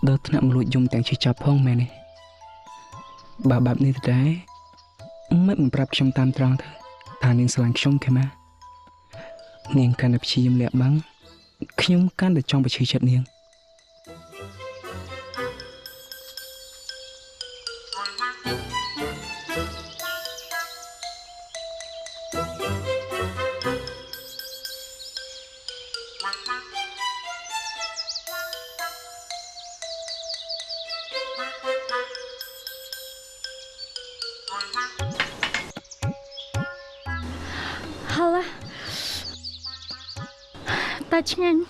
ដល់ថ្នាក់មលួចយំទាំងជិះចាប់ផងមែនទេបើបែបនេះទៅដែរមិនប្រាប់ខ្ញុំតាមត្រង់ទៅថានាងស្រឡាញ់ខ្ញុំខេម៉ានាងកាន់តែព្យាយាមលាក់បាំងខ្ញុំកាន់តែចង់បញ្ឈឺចិត្តនាងហឹលតែឆ្ងាញ់